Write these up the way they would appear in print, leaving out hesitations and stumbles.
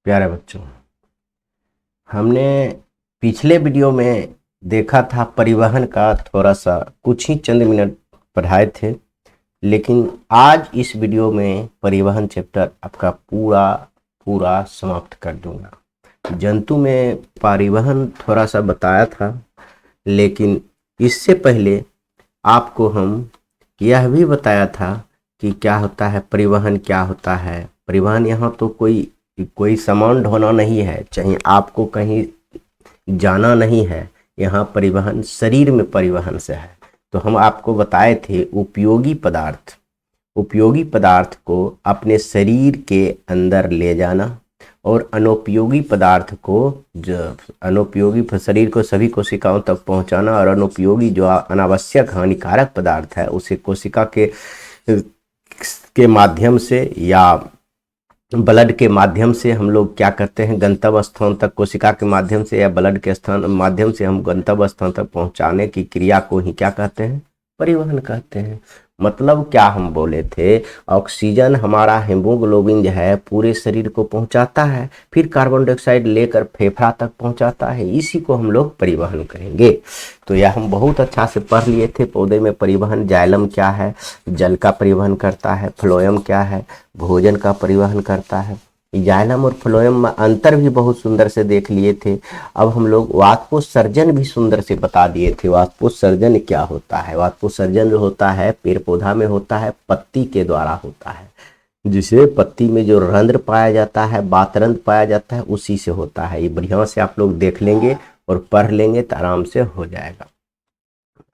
प्यारे बच्चों, हमने पिछले वीडियो में देखा था परिवहन का थोड़ा सा कुछ ही चंद मिनट पढ़ाए थे। लेकिन आज इस वीडियो में परिवहन चैप्टर आपका पूरा पूरा समाप्त कर दूंगा। जंतु में परिवहन थोड़ा सा बताया था, लेकिन इससे पहले आपको हम यह भी बताया था कि क्या होता है परिवहन, क्या होता है परिवहन। यहाँ तो कोई सामान ढोना नहीं है, चाहे आपको कहीं जाना नहीं है। यहाँ परिवहन शरीर में परिवहन से है। तो हम आपको बताए थे उपयोगी पदार्थ को अपने शरीर के अंदर ले जाना और अनुपयोगी पदार्थ को अनुपयोगी शरीर को सभी कोशिकाओं तक पहुंचाना, और अनुपयोगी जो अनावश्यक हानिकारक पदार्थ है उसे कोशिका के माध्यम से या ब्लड के माध्यम से हम लोग क्या करते हैं, गंतव्य स्थान तक कोशिका के माध्यम से या ब्लड के माध्यम से हम गंतव्य स्थान तक पहुंचाने की क्रिया को ही क्या कहते हैं, परिवहन कहते हैं। मतलब क्या हम बोले थे, ऑक्सीजन हमारा हीमोग्लोबिन जो है पूरे शरीर को पहुंचाता है, फिर कार्बन डाइऑक्साइड लेकर फेफड़ा तक पहुंचाता है। इसी को हम लोग परिवहन कहेंगे। तो यह हम बहुत अच्छा से पढ़ लिए थे। पौधे में परिवहन, जाइलम क्या है, जल का परिवहन करता है। फ्लोएम क्या है, भोजन का परिवहन करता है। जाइलम और फ्लोएम में अंतर भी बहुत सुंदर से देख लिए थे। अब हम लोग वाष्पोत्सर्जन भी सुंदर से बता दिए थे। वाष्पोत्सर्जन क्या होता है? वाष्पोत्सर्जन जो होता है पेड़ पौधा में होता है, पत्ती के द्वारा होता है। जिसे पत्ती में जो रंध्र पाया जाता है, बातरंध्र पाया जाता है, उसी से होता है। ये बढ़िया से आप लोग देख लेंगे और पढ़ लेंगे तो आराम से हो जाएगा।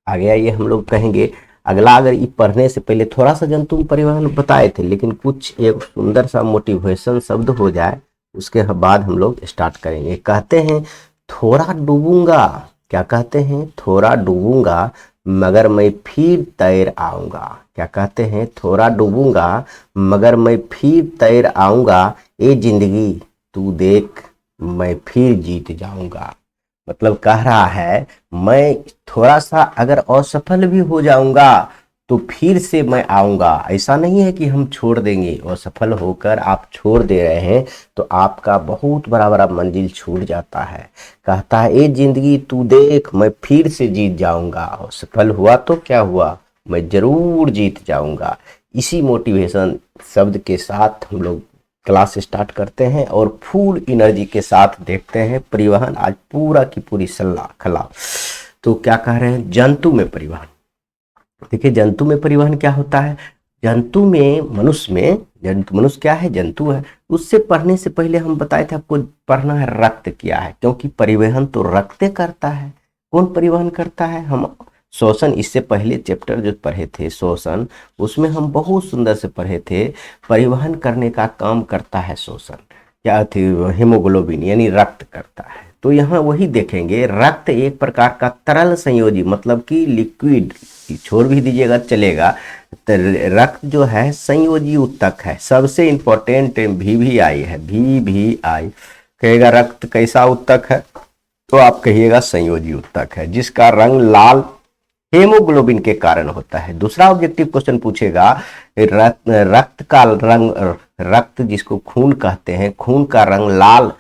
आगे आइए हम लोग कहेंगे अगला। अगर ये पढ़ने से पहले थोड़ा सा जंतु परिवहन बताए थे, लेकिन कुछ एक सुंदर सा मोटिवेशन शब्द हो जाए उसके बाद हम लोग स्टार्ट करेंगे। कहते हैं थोड़ा डूबूंगा। क्या कहते हैं? थोड़ा डूबूंगा मगर मैं फिर तैर आऊंगा। क्या कहते हैं? थोड़ा डूबूंगा मगर मैं फिर तैर आऊंगा। ये जिंदगी तू देख मैं फिर जीत जाऊंगा। मतलब कह रहा है मैं थोड़ा सा अगर असफल भी हो जाऊंगा तो फिर से मैं आऊंगा। ऐसा नहीं है कि हम छोड़ देंगे। असफल होकर आप छोड़ दे रहे हैं तो आपका बहुत बड़ा बड़ा मंजिल छूट जाता है। कहता है ये जिंदगी तू देख मैं फिर से जीत जाऊंगा। असफल हुआ तो क्या हुआ, मैं जरूर जीत जाऊंगा। इसी मोटिवेशन शब्द के साथ हम लोग क्लास स्टार्ट करते हैं और फुल एनर्जी के साथ देखते हैं परिवहन। आज पूरा की पूरी सलाह खला। तो क्या कह रहे हैं, जंतु में परिवहन। देखिए जंतु में परिवहन क्या होता है। जंतु में मनुष्य क्या है, जंतु है। उससे पढ़ने से पहले हम बताए थे आपको पढ़ना है रक्त क्या है, क्योंकि परिवहन तो रक्त करता है। कौन परिवहन करता है? हम श्वसन, इससे पहले चैप्टर जो पढ़े थे श्वसन, उसमें हम बहुत सुंदर से पढ़े थे परिवहन करने का काम करता है श्वसन। क्या थी? हीमोग्लोबिन यानी रक्त करता है। तो यहाँ वही देखेंगे, रक्त एक प्रकार का तरल संयोजी, मतलब कि लिक्विड, छोड़ भी दीजिएगा चलेगा। तो रक्त जो है संयोजी उत्तक है। सबसे इंपॉर्टेंट VVI है। VVI कहेगा रक्त कैसा उत्तक है, तो आप कहिएगा संयोजी उत्तक है, जिसका रंग लाल हेमोग्लोबिन के कारण होता है। दूसरा ऑब्जेक्टिव क्वेश्चन पूछेगा रक्त का रंग, रक्त जिसको खून कहते हैं, खून का रंग लाल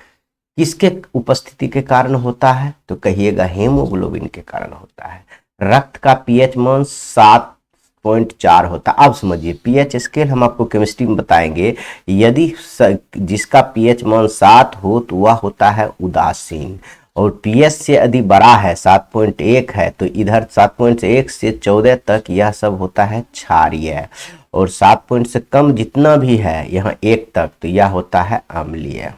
किसके उपस्थिति के कारण होता है, तो कहिएगा हेमोग्लोबिन के कारण होता है। रक्त का पीएच मान 7.4 होता है। अब समझिए पीएच स्केल हम आपको केमिस्ट्री में बताएंगे। यदि जिसका पीएच मान 7 हो तो वह होता है उदासीन, और पीएच से यदि बड़ा है 7.1 है तो इधर 7.1 से 14 तक यह सब होता है क्षारीय, और 7 पॉइंट से कम जितना भी है यहाँ 1 तक तो यह होता है अम्लीय।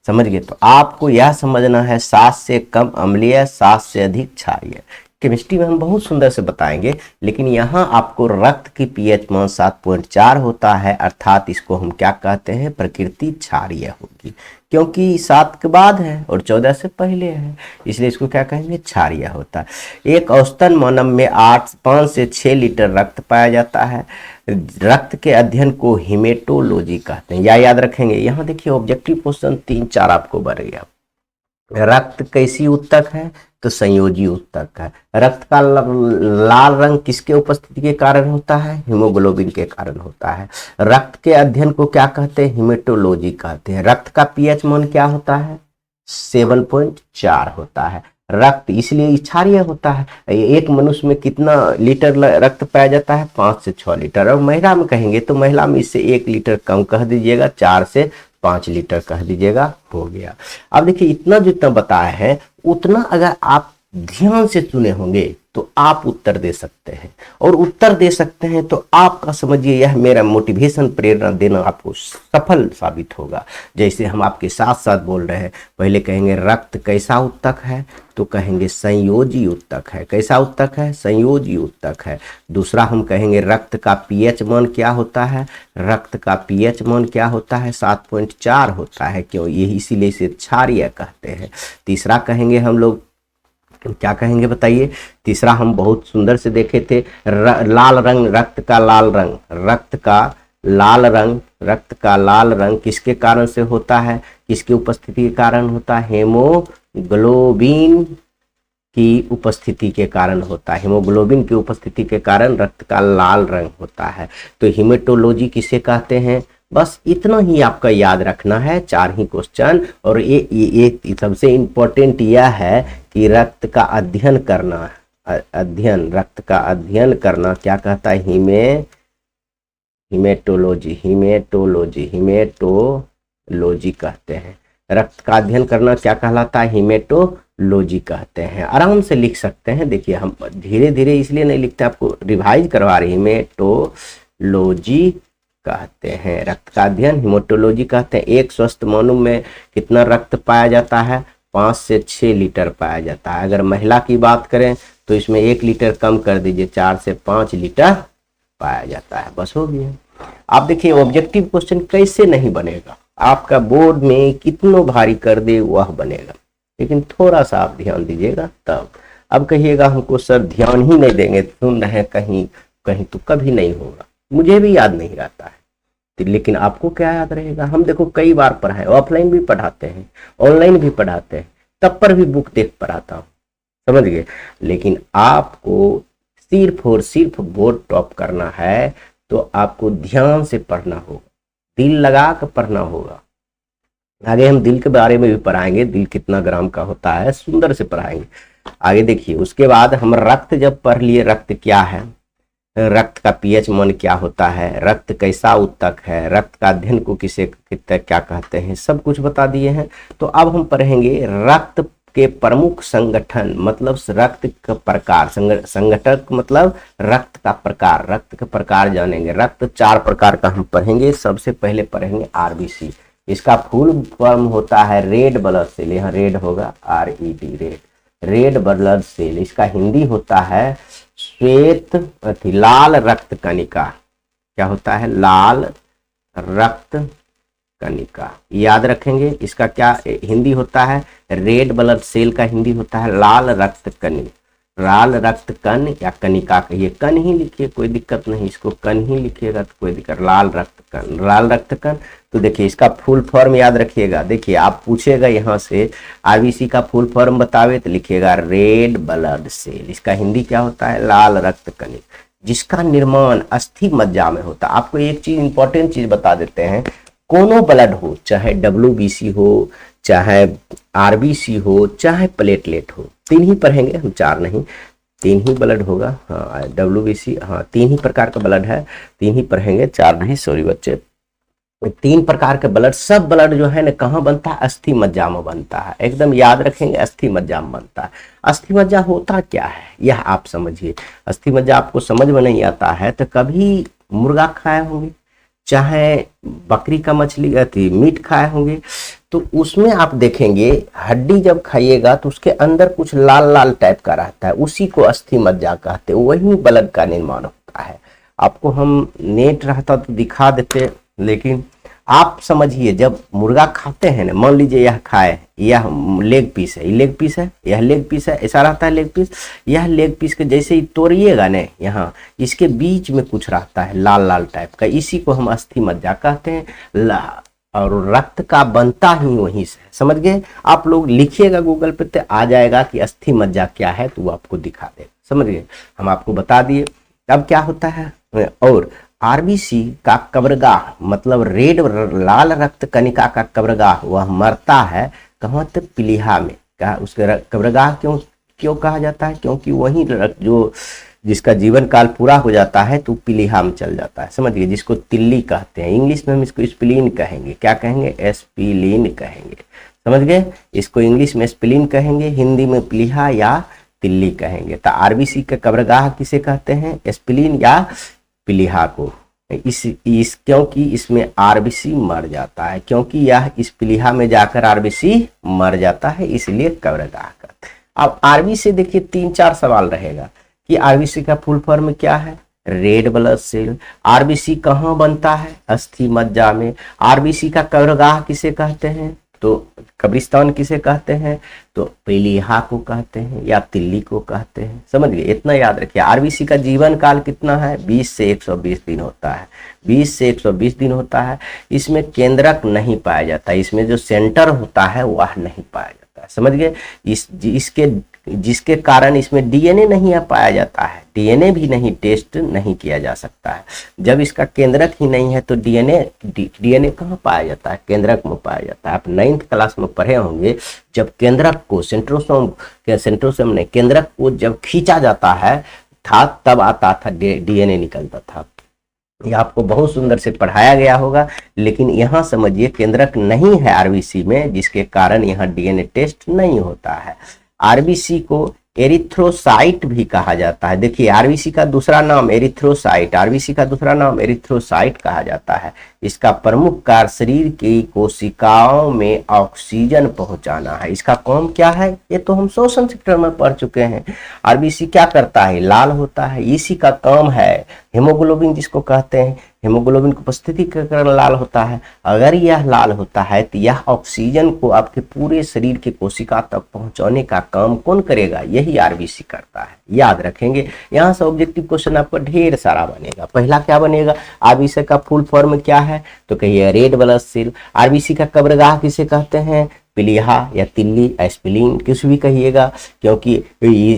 समझ गए? तो आपको यह समझना है 7 से कम अम्लीय, 7 से अधिक क्षारीय। केमिस्ट्री में हम बहुत सुंदर से बताएंगे, लेकिन यहाँ आपको रक्त की पीएच मान 7.4 होता है, अर्थात इसको हम क्या कहते हैं, प्रकृति क्षारीय होगी, क्योंकि 7 के बाद है और 14 से पहले है, इसलिए इसको क्या कहेंगे, क्षारीय होता है। एक औसतन मानव में 5 से 6 लीटर रक्त पाया जाता है। रक्त के अध्ययन को हिमेटोलॉजी कहते हैं, या याद रखेंगे। यहाँ देखिए ऑब्जेक्टिव क्वेश्चन 3-4 आपको बढ़ेगा। रक्त कैसी उत्तक है? तो संयोजी उत्तक है। रक्त का लाल रंग किसके उपस्थिति के कारण होता है? हीमोग्लोबिन के कारण होता है। रक्त के अध्ययन को क्या कहते हैं? हीमेटोलॉजी कहते हैं। रक्त का पीएच मान क्या होता है? 7.4 होता है। रक्त इसलिए क्षारीय होता है। एक मनुष्य में कितना लीटर रक्त पाया जाता है? 5 से 6 लीटर। और महिला में कहेंगे तो महिला में इससे 1 लीटर कम कह दीजिएगा, 4 से 5 लीटर कह दीजिएगा, हो गया। अब देखिए इतना जितना बताया है उतना अगर आप ध्यान से सुने होंगे तो आप उत्तर दे सकते हैं, और उत्तर दे सकते हैं तो आपका समझिए यह मेरा मोटिवेशन प्रेरणा देना आपको सफल साबित होगा। जैसे हम आपके साथ साथ बोल रहे हैं, पहले कहेंगे रक्त कैसा उत्तक है? तो कहेंगे संयोजी उत्तक है। कैसा उत्तक है? संयोजी उत्तक है। दूसरा हम कहेंगे रक्त का पीएच मान क्या होता है? रक्त का पीएच मान क्या होता है? 7.4 होता है। क्यों? यही इसीलिए इसे क्षारीय कहते हैं। तीसरा कहेंगे हम लोग, क्या कहेंगे बताइए? तीसरा हम बहुत सुंदर से देखे थे, लाल रंग, रक्त का लाल रंग, रक्त का लाल रंग, रक्त का लाल रंग किसके कारण से होता है? किसकी उपस्थिति के कारण होता है? हेमोग्लोबिन की उपस्थिति के कारण होता है। हीमोग्लोबिन की उपस्थिति के कारण रक्त का लाल रंग होता है। तो हीमेटोलॉजी किसे कहते हैं? बस इतना ही आपका याद रखना है, 4 ही क्वेश्चन। और ये सबसे इम्पोर्टेंट यह है कि रक्त का अध्ययन करना, अध्ययन, रक्त का अध्ययन करना क्या कहता है? हीमेटोलॉजी, हीमेटोलॉजी, हीमेटोलॉजी कहते हैं। रक्त का अध्ययन करना क्या कहलाता है? हीमेटोलॉजी कहते हैं। आराम से लिख सकते हैं। देखिए हम धीरे धीरे इसलिए नहीं लिखते, आपको रिवाइज करवा रहे। हीमेटोलॉजी कहते हैं रक्त का अध्ययन, हीमेटोलॉजी कहते हैं। एक स्वस्थ मानव में कितना रक्त पाया जाता है? 5 से 6 लीटर पाया जाता है। अगर महिला की बात करें तो इसमें 1 लीटर कम कर दीजिए, 4 से 5 लीटर पाया जाता है। बस हो गया। आप देखिए ऑब्जेक्टिव क्वेश्चन कैसे नहीं बनेगा, आपका बोर्ड में कितनों भारी कर दे वह बनेगा, लेकिन थोड़ा सा आप ध्यान दीजिएगा तब। अब कहिएगा हमको सर ध्यान ही नहीं देंगे, सुन रहे कहीं कहीं, तो कभी नहीं होगा। मुझे भी याद नहीं रहता है, लेकिन आपको क्या याद रहेगा? हम देखो कई बार पढ़ाए, ऑफलाइन भी पढ़ाते हैं, ऑनलाइन भी पढ़ाते हैं, तब पर भी बुक देख पढ़ाता हूँ, समझ गए। लेकिन आपको सिर्फ और सिर्फ बोर्ड टॉप करना है तो आपको ध्यान से पढ़ना होगा, दिल लगा कर पढ़ना होगा। आगे हम दिल के बारे में भी पढ़ाएंगे, दिल कितना ग्राम का होता है, सुंदर से पढ़ाएंगे। आगे देखिए, उसके बाद हम रक्त जब पढ़ लिए, रक्त क्या है, रक्त का पीएच मान क्या होता है, रक्त कैसा उत्तक है, रक्त का अध्ययन को किसे क्या कहते हैं, सब कुछ बता दिए हैं। तो अब हम पढ़ेंगे रक्त के प्रमुख संगठन, मतलब रक्त का प्रकार, संगठक मतलब रक्त का प्रकार, रक्त का प्रकार जानेंगे। रक्त 4 प्रकार का हम पढ़ेंगे। सबसे पहले पढ़ेंगे आरबीसी। इसका फुल फॉर्म होता है रेड ब्लड सेल, यहाँ रेड होगा, RED, red, red blood cell. इसका हिंदी होता है श्वेत लाल रक्त कणिका। क्या होता है? लाल रक्त कणिका, याद रखेंगे। इसका क्या हिंदी होता है? रेड ब्लड सेल का हिंदी होता है लाल रक्त कण, लाल रक्त कण या कणिका कहिए, कण ही लिखिए कोई दिक्कत नहीं, इसको कण ही लिखिएगा तो कोई दिक्कत। लाल रक्त कण, लाल रक्त कण। तो देखिए इसका फुल फॉर्म याद रखिएगा। देखिए आप पूछेगा यहाँ से आरबीसी का फुल फॉर्म बतावे तो लिखिएगा रेड ब्लड सेल। इसका हिंदी क्या होता है? लाल रक्त कणिक, जिसका निर्माण अस्थि मज्जा में होता है। आपको एक चीज इंपॉर्टेंट चीज बता देते हैं, कोनो ब्लड हो, चाहे WBC हो, चाहे RBC हो, चाहे प्लेटलेट हो, 3 ही पढ़ेंगे हम, 4 नहीं, 3 ही ब्लड होगा। हाँ WBC, हाँ 3 ही प्रकार का ब्लड है, 3 ही पढ़ेंगे, 4 नहीं, सॉरी बच्चे। 3 प्रकार के ब्लड, सब ब्लड जो है ना कहाँ बनता है? अस्थि मज्जा में बनता है। एकदम याद रखेंगे, अस्थि मज्जा में बनता है। अस्थि मज्जा होता क्या है यह आप समझिए। अस्थि मज्जा आपको समझ में नहीं आता है तो कभी मुर्गा खाए होंगे, चाहे बकरी का मछली मीट खाए होंगे, तो उसमें आप देखेंगे हड्डी जब खाइएगा तो उसके अंदर कुछ लाल लाल टाइप का रहता है, उसी को अस्थि मज्जा कहते हैं, वही ब्लड का निर्माण होता है। आपको हम नेट रहता तो दिखा देते, लेकिन आप समझिए जब मुर्गा खाते हैं ना, मान लीजिए यह खाए, यह लेग पीस है, लेग पीस है, यह लेग पीस है, ऐसा रहता है लेग पीस। यह लेग पीस के जैसे ही तोड़िएगा ना, यहाँ इसके बीच में कुछ रहता है लाल लाल टाइप का, इसी को हम अस्थि मज्जा कहते हैं। और रक्त का बनता ही वहीं से, समझ गए। आप लोग लिखिएगा गूगल पे तो आ जाएगा कि अस्थि मज्जा क्या है, तो वो आपको दिखा देगा, समझ गए। हम आपको बता दिए। अब क्या होता है, और आरबीसी का कब्रगाह मतलब रेड लाल रक्त कणिका का कब्रगाह वह मरता है कहाँ, तो पीलिया में। कहा उसके कब्रगाह क्यों क्यों कहा जाता है, क्योंकि वही जो जिसका जीवन काल पूरा हो जाता है तो पीलिया में चल जाता है, समझिए, जिसको तिल्ली कहते हैं। इंग्लिश में हम इसको स्प्लीन कहेंगे, क्या कहेंगे, एस्पिलीन कहेंगे, समझ गए। इसको इंग्लिश में स्प्लीन कहेंगे, हिंदी में पीलिया या तिल्ली कहेंगे। तो आरबीसी का कब्रगाह किसे कहते हैं, स्प्लीन या पीलिया को। इस क्योंकि इसमें आरबीसी मर जाता है, क्योंकि यह इस पीलिया में जाकर आरबीसी मर जाता है, इसलिए कब्रगाह कहते हैं। अब आरबीसी से देखिए 3-4 सवाल रहेगा कि आरबीसी का फुल फॉर्म क्या है, रेड ब्लड सेल। आरबीसी कहाँ बनता है, अस्थि मज्जा में। आरबीसी का कब्रगाह किसे कहते हैं, तो कब्रिस्तान किसे कहते हैं, तो पीलिया को कहते हैं या तिल्ली को कहते हैं, समझ गए। इतना याद रखिए। आरबीसी का जीवन काल कितना है, 20 से 120 दिन होता है, 20 से 120 दिन होता है। इसमें केंद्रक नहीं पाया जाता, इसमें जो सेंटर होता है वह नहीं पाया जाता है, समझ गए। जिसके कारण इसमें डीएनए नहीं पाया जाता है, डीएनए भी नहीं टेस्ट नहीं किया जा सकता है। जब इसका केंद्रक ही नहीं है तो डीएनए कहाँ पाया जाता है, केंद्रक में पाया जाता है। आप 9th क्लास में पढ़े होंगे, जब केंद्रक को सेंट्रोसोम ने केंद्रक को जब खींचा जाता है था तब आता था डीएनए निकलता था। यह आपको बहुत सुंदर से पढ़ाया गया होगा, लेकिन यहाँ समझिए केंद्रक नहीं है आरबीसी में, जिसके कारण यहाँ डीएनए टेस्ट नहीं होता है। आरबीसी को एरिथ्रोसाइट भी कहा जाता है। देखिए आरबीसी का दूसरा नाम एरिथ्रोसाइट, आरबीसी का दूसरा नाम एरिथ्रोसाइट कहा जाता है। इसका प्रमुख कार्य शरीर की कोशिकाओं में ऑक्सीजन पहुंचाना है। इसका काम क्या है, ये तो हम श्वसन सेक्टर में पढ़ चुके हैं। आरबीसी क्या करता है, लाल होता है, इसी का काम है। हेमोग्लोबिन जिसको कहते हैं, हेमोग्लोबिन की उपस्थिति के कारण लाल होता है। अगर यह लाल होता है तो यह ऑक्सीजन को आपके पूरे शरीर के कोशिका तक पहुंचाने का काम कौन करेगा, यही आरबीसी करता है, याद रखेंगे। यहाँ से ऑब्जेक्टिव क्वेश्चन आपका ढेर सारा बनेगा। पहला क्या बनेगा, आरबीसी का फुल फॉर्म क्या है, तो कहिए रेड ब्लड सेल। आरबीसी का कब्रगाह किसे कहते हैं, पीलिया या तिल्ली, एस्पिलीन किस भी कहिएगा, क्योंकि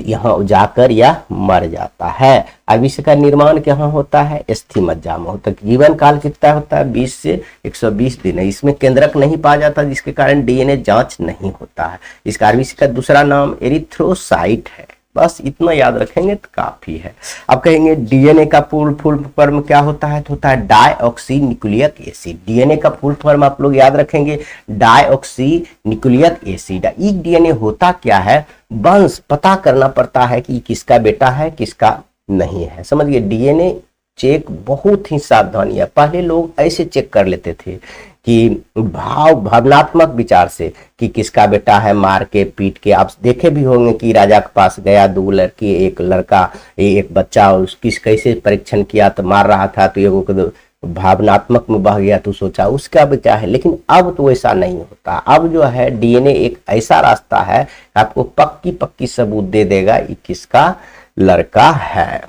यहाँ जाकर यह मर जाता है। आरबीसी का निर्माण कहाँ होता है, अस्थि मज्जा में होता है। जीवन काल कितना होता है, 20 से 120 दिन है। इसमें केंद्रक नहीं पाया जाता, जिसके कारण डीएनए जांच नहीं होता है। इसका आरबीसी का दूसरा नाम एरिथ्रोसाइट है। बस इतना याद रखेंगे तो काफी है। अब कहेंगे डीएनए का फुल फॉर्म क्या होता है, तो होता है डायऑक्सी न्यूक्लिक एसिड। डीएनए का फुल फॉर्म आप लोग याद रखेंगे, डायऑक्सी न्यूक्लिक एसिड। एक डीएनए होता क्या है, वंश पता करना पड़ता है कि किसका बेटा है किसका नहीं है, समझिए। डीएनए चेक बहुत ही सावधानी है। पहले लोग ऐसे चेक कर लेते थे कि भावनात्मक विचार से कि किसका बेटा है, मार के पीट के। आप देखे भी होंगे कि राजा के पास गया, 2 लड़की एक लड़का एक बच्चा, उसकी कैसे परीक्षण किया, तो मार रहा था तो एगो भावनात्मक में बह गया तो सोचा उसका बेटा है। लेकिन अब तो ऐसा नहीं होता। अब जो है डीएनए एक ऐसा रास्ता है, आपको पक्की सबूत दे देगा ये किसका लड़का है,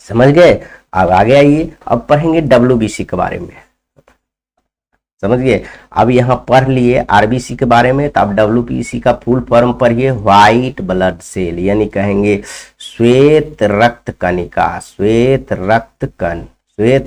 समझ गए। अब आगे आइए, अब पढ़ेंगे डब्ल्यूबीसी के बारे में, समझिए। अब यहाँ पढ़ लिए आरबीसी के बारे में, तो अब डब्ल्यूबीसी का फुल फॉर्म पढ़िए, व्हाइट ब्लड सेल, यानी कहेंगे श्वेत रक्त कणिका, श्वेत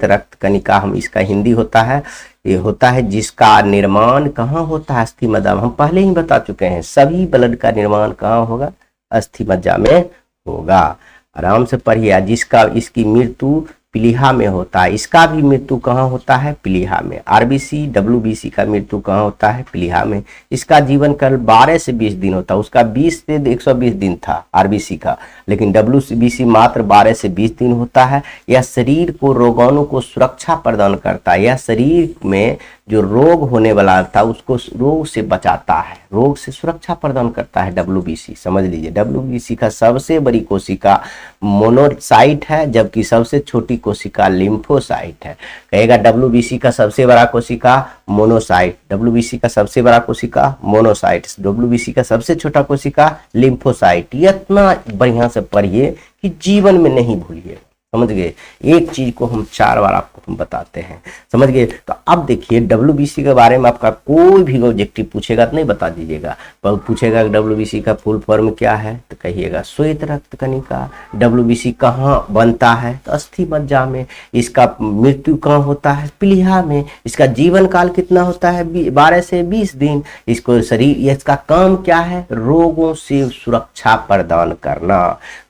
रक्त कणिका हम इसका हिंदी होता है, ये होता है जिसका निर्माण कहाँ होता है, अस्थि मज्जा में। हम पहले ही बता चुके हैं सभी ब्लड का निर्माण कहाँ होगा, अस्थि मज्जा में होगा। आराम से पढ़िए। जिसका इसकी मृत्यु पीलिया में होता है, इसका भी मृत्यु कहाँ होता है, पीलिया में। आरबीसी डब्ल्यूबीसी का मृत्यु कहाँ होता है, पीलिया में। इसका जीवन काल 12 से 20 दिन होता है। उसका 20 से 120 दिन था आरबीसी का, लेकिन डब्ल्यूबीसी मात्र 12 से 20 दिन होता है। यह शरीर को रोगाणु को सुरक्षा प्रदान करता है। यह शरीर में जो रोग होने वाला था उसको रोग से बचाता है, रोग से सुरक्षा प्रदान करता है डब्ल्यूबीसी, समझ लीजिए। डब्ल्यूबीसी का सबसे बड़ी कोशिका मोनोसाइट है, जबकि सबसे छोटी कोशिका लिम्फोसाइट है। कहेगा डब्ल्यूबीसी का सबसे बड़ा कोशिका मोनोसाइट, डब्ल्यूबीसी का सबसे बड़ा कोशिका मोनोसाइट, डब्ल्यूबीसी का सबसे छोटा कोशिका लिम्फोसाइट। इतना बढ़िया से पढ़िए कि जीवन में नहीं भूलिए, समझ गए। एक चीज को हम 4 बार आपको हम बताते हैं, समझ गए। तो अब देखिए WBC के बारे में आपका कोई भी ऑब्जेक्टिव पूछेगा तो नहीं बता दीजिएगा, पर पूछेगा कि WBC का फुल फॉर्म क्या है तो कहिएगा श्वेत रक्त कणिका। WBC कहाँ बनता है तो अस्थि मज्जा में। इसका मृत्यु कहाँ होता है, प्लीहा में। इसका जीवन काल कितना होता है 12 से 20 दिन। इसको शरीर, इसका काम क्या है, रोगों से सुरक्षा प्रदान करना,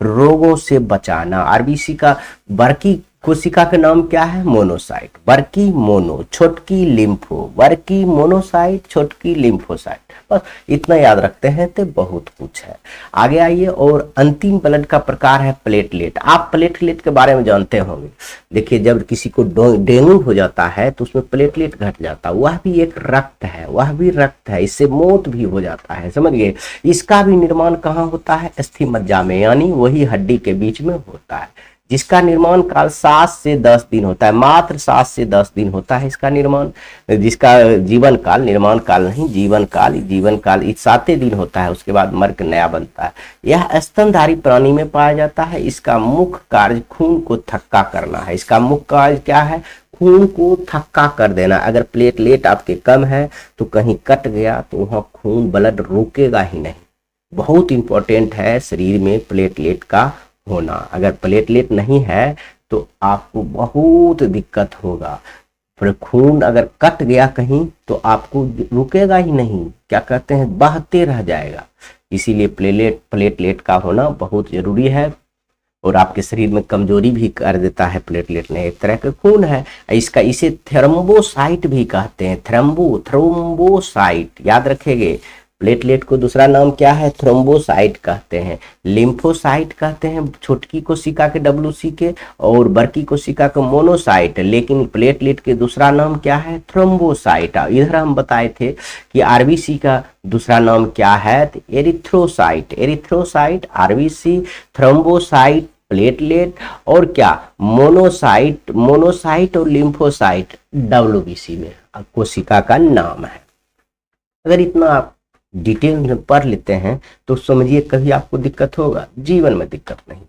रोगों से बचाना। आरबीसी का बड़की कोशिका का नाम क्या है, मोनोसाइट। बड़की मोनो, छोटकी लिम्फो, बड़की मोनोसाइट, छोटकी लिम्फोसाइट। बस इतना याद रखते हैं तो बहुत कुछ है। आगे आइए, और अंतिम ब्लड का प्रकार है प्लेटलेट। आप प्लेटलेट के बारे में जानते होंगे। देखिए जब किसी को डेंगू हो जाता है तो उसमें प्लेटलेट घट जाता है, वह भी एक रक्त है, वह भी रक्त है, इससे मौत भी हो जाता है, समझ गए। इसका भी निर्माण कहाँ होता है, अस्थि मज्जा में, यानी वही हड्डी के बीच में होता है, जिसका निर्माण काल 7 से 10 दिन होता है, मात्र 7 से 10 दिन होता है इसका निर्माण। जिसका जीवन काल, निर्माण काल नहीं, जीवन काल 7 दिन होता है, उसके बाद मर के नया बनता है। यह स्तनधारी प्राणी में पाया जाता है। इसका मुख्य कार्य खून को थक्का करना है। इसका मुख्य कार्य क्या है, खून को थक्का कर देना। अगर प्लेटलेट आपके कम है तो कहीं कट गया तो वहां खून ब्लड रुकेगा ही नहीं। बहुत इंपॉर्टेंट है शरीर में प्लेटलेट का होना। अगर प्लेटलेट नहीं है तो आपको बहुत दिक्कत होगा। फिर खून अगर कट गया कहीं तो आपको रुकेगा ही नहीं, क्या कहते हैं, बहते रह जाएगा। इसीलिए प्लेटलेट का होना बहुत जरूरी है। और आपके शरीर में कमजोरी भी कर देता है प्लेटलेट ने, एक तरह का खून है इसका। इसे थ्रोम्बोसाइट भी कहते हैं, थ्रोम्बोसाइट याद रखेंगे। प्लेटलेट को दूसरा नाम क्या है, थ्रोम्बोसाइट कहते हैं। लिम्फोसाइट कहते हैं छोटकी कोशिका के WC के, और बड़की कोशिका के मोनोसाइट। लेकिन प्लेटलेट के दूसरा नाम क्या है, थ्रोम्बोसाइट। इधर हम बताए थे कि आरबीसी का दूसरा नाम क्या है, एरिथ्रोसाइट, आरबीसी, थ्रोम्बोसाइट, प्लेटलेट और क्या, मोनोसाइट और लिम्फोसाइट WBC में कोशिका का नाम है। अगर इतना आप डिटेल में पढ़ लेते हैं तो समझिए कभी आपको दिक्कत होगा, जीवन में दिक्कत नहीं।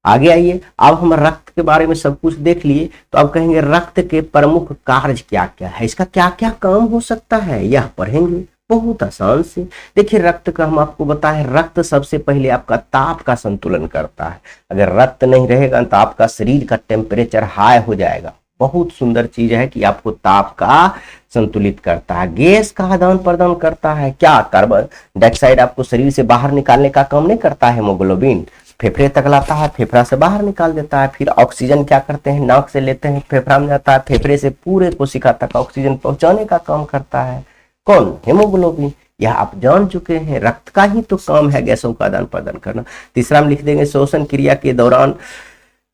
आगे आइए, अब हम रक्त के बारे में सब कुछ देख लिए, तो अब कहेंगे रक्त के प्रमुख कार्य क्या क्या है, इसका क्या क्या काम हो सकता है, यह पढ़ेंगे बहुत आसान से। देखिए रक्त का हम आपको बताएं, रक्त सबसे पहले आपका ताप का संतुलन करता है। अगर रक्त नहीं रहेगा तो आपका शरीर का टेम्परेचर हाई हो जाएगा। बहुत सुंदर चीज है कि आपको ताप का संतुलित करता है, गैस का आदान प्रदान करता है। क्या, कार्बन डाइऑक्साइड आपको शरीर से बाहर निकालने का काम नहीं करता है, हेमोग्लोबिन फेफड़े तक लाता है, फेफड़ा से बाहर निकाल देता है। फिर ऑक्सीजन क्या करते हैं, नाक से लेते हैं, फेफड़ा में जाता है, फेफड़े से पूरे कोशिका तक ऑक्सीजन पहुंचाने का काम करता है कौन, हेमोग्लोबिन। यह आप जान चुके हैं, रक्त का ही तो काम है गैसों का आदान प्रदान करना। तीसरा में लिख देंगे श्वसन क्रिया के दौरान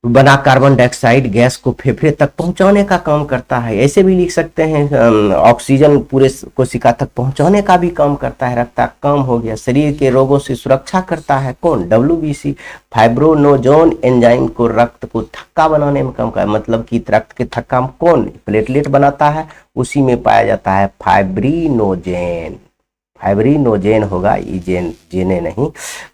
बना कार्बन डाइऑक्साइड गैस को फेफड़े तक पहुंचाने का काम करता है। ऐसे भी लिख सकते हैं ऑक्सीजन पूरे कोशिका तक पहुंचाने का भी काम करता है, रक्त का काम हो गया। शरीर के रोगों से सुरक्षा करता है कौन, WBC। फाइब्रोनोजोन एंजाइम को रक्त को थक्का बनाने में काम करता है, मतलब कि रक्त के थक्का कौन, प्लेटलेट बनाता है, उसी में पाया जाता है फाइब्रिनोजेन। फाइब्रिनोजेन होगा, जेने नहीं।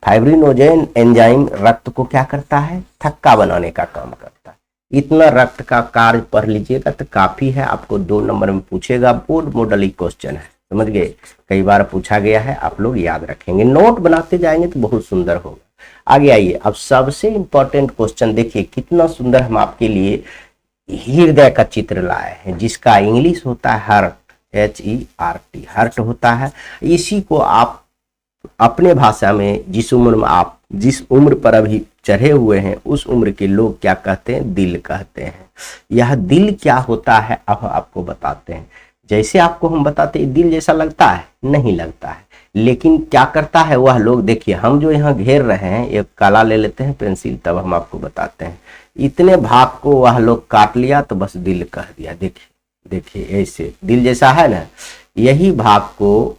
फाइब्रिनोजेन एंजाइम रक्त को क्या करता है, थक्का बनाने का काम करता है। इतना रक्त का कार्य पढ़ लीजिएगा तो काफी है। आपको 2 नंबर में पूछेगा, बोर्ड मॉडल क्वेश्चन है, समझ गए, कई बार पूछा गया है, आप लोग याद रखेंगे, नोट बनाते जाएंगे तो बहुत सुंदर होगा। आगे आइए, अब सबसे इंपॉर्टेंट क्वेश्चन देखिए, कितना सुंदर हम आपके लिए हृदय का चित्र लाए हैं, जिसका इंग्लिश होता है हार्ट, HERT, हार्ट होता है। इसी को आप अपने भाषा में जिस उम्र पर अभी चढ़े हुए हैं उस उम्र के लोग क्या कहते हैं, दिल कहते हैं। यह दिल क्या होता है अब आपको बताते हैं। जैसे आपको हम बताते हैं दिल जैसा लगता है, नहीं लगता है, लेकिन क्या करता है वह लोग, देखिए हम जो यहाँ घेर रहे हैं, एक काला ले लेते हैं पेंसिल, तब हम आपको बताते हैं। इतने भाग को वह लोग काट लिया तो बस दिल कह दिया। देखिए ऐसे दिल जैसा है ना, यही भाग को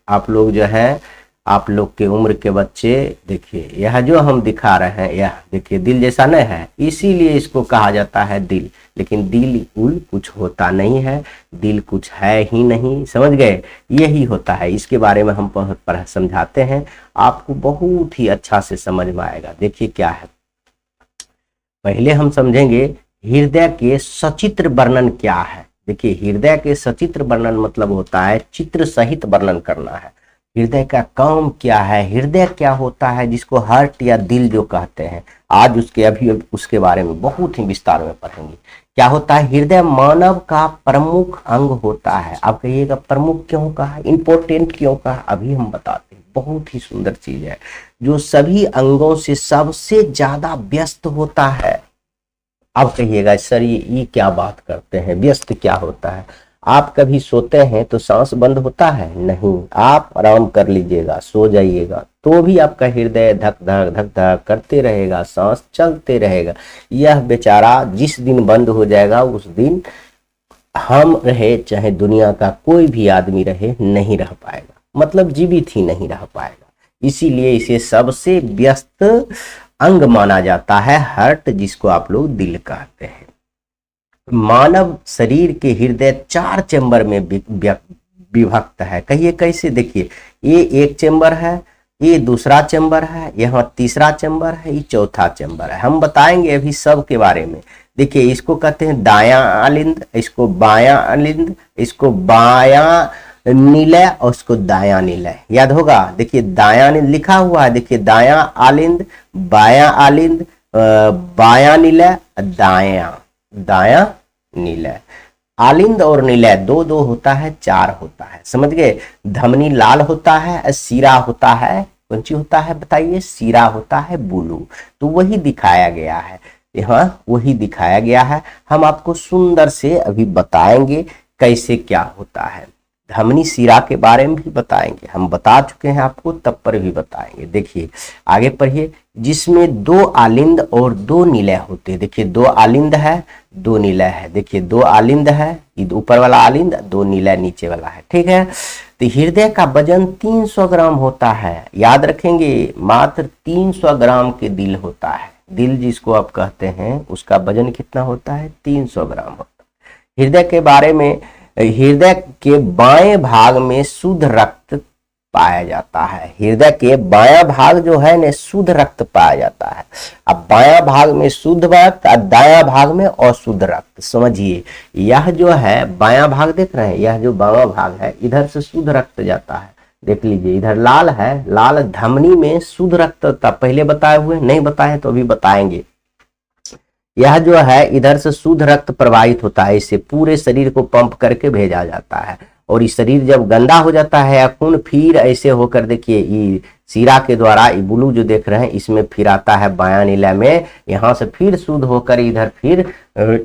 आप लोग जो है, आप लोग के उम्र के बच्चे देखिए, यह जो हम दिखा रहे हैं, यह देखिए दिल जैसा नहीं है, इसीलिए इसको कहा जाता है दिल। लेकिन दिल उल कुछ होता नहीं है, दिल कुछ है ही नहीं, समझ गए, यही होता है। इसके बारे में हम समझाते हैं, आपको बहुत ही अच्छा से समझ में आएगा। देखिए क्या है, पहले हम समझेंगे हृदय के सचित्र वर्णन क्या है। देखिए, हृदय के सचित्र वर्णन मतलब होता है चित्र सहित वर्णन करना है। हृदय का काम क्या है, हृदय क्या होता है, जिसको हार्ट या दिल जो कहते हैं, आज अभी उसके बारे में बहुत ही विस्तार में पढ़ेंगे। क्या होता है हृदय? मानव का प्रमुख अंग होता है। आप कहिएगा प्रमुख क्यों कहा, इंपॉर्टेंट क्यों कहा, अभी हम बताते हैं। बहुत ही सुंदर चीज है जो सभी अंगों से सबसे ज्यादा व्यस्त होता है। आप कहिएगा सर ये क्या बात करते हैं, व्यस्त क्या होता है? आप कभी सोते हैं तो सांस बंद होता है? नहीं। आप आराम कर लीजिएगा, सो जाइएगा, तो भी आपका हृदय धक धक करते रहेगा, सांस चलते रहेगा। यह बेचारा जिस दिन बंद हो जाएगा उस दिन हम रहे चाहे दुनिया का कोई भी आदमी रहे नहीं रह पाएगा, मतलब जीवित ही नहीं रह पाएगा। इसीलिए इसे सबसे व्यस्त अंग माना जाता है हार्ट, जिसको आप लोग दिल कहते हैं। मानव शरीर के हृदय 4 चैम्बर में विभक्त है। कहिए कैसे? देखिए, ये एक चैम्बर है, ये दूसरा चैम्बर है, यहाँ तीसरा चैम्बर है, ये चौथा चैम्बर है। हम बताएंगे अभी सब के बारे में। देखिए, इसको कहते हैं दायां आलिंद, इसको बायां आलिंद, इसको बायां निलय और इसको दायां निलय। याद होगा? देखिए दायां लिखा हुआ है, देखिए दायां आलिंद, बायां आलिंद, बायां निलय, दायां निलय। आलिंद और निलय दो दो होता है, 4 होता है। समझ गए? धमनी लाल होता है, सीरा होता है, कौन सी होता है बताइए? सीरा होता है ब्लू। तो वही दिखाया गया है यहाँ, वही दिखाया गया है। हम आपको सुंदर से अभी बताएंगे कैसे क्या होता है। धमनी सीरा के बारे में भी बताएंगे, हम बता चुके हैं आपको, तब पर भी बताएंगे। देखिए आगे पढ़िए। जिसमें 2 आलिंद और 2 निलय होते हैं। देखिए 2 आलिंद है, 2 निलय है। देखिए 2 आलिंद है, ऊपर वाला आलिंद, 2 निलय नीचे वाला है। ठीक है? तो हृदय का वजन 300 ग्राम होता है। याद रखेंगे, मात्र 300 ग्राम के दिल होता है। दिल जिसको आप कहते हैं उसका वजन कितना होता है? 300 ग्राम होता है। हृदय के बारे में, हृदय के बाएं भाग में शुद्ध रक्त पाया जाता है। हृदय के बायां भाग जो है ना, शुद्ध रक्त पाया जाता है। अब बायां भाग में शुद्ध रक्त और दायां भाग में अशुद्ध रक्त। समझिए, यह जो है बायां भाग देख रहे हैं, यह जो बायां भाग है, इधर से शुद्ध रक्त जाता है। देख लीजिए, इधर लाल है, लाल धमनी में शुद्ध रक्त था। पहले बताए हुए नहीं बताए तो अभी बताएंगे। यह जो है इधर से शुद्ध रक्त प्रवाहित होता है, इसे पूरे शरीर को पंप करके भेजा जाता है। और इस शरीर जब गंदा हो जाता है या खून फिर ऐसे होकर, देखिए ये सीरा के द्वारा, ये ब्लू जो देख रहे हैं इसमें फिर आता है बायां निलय में, यहाँ से फिर शुद्ध होकर इधर फिर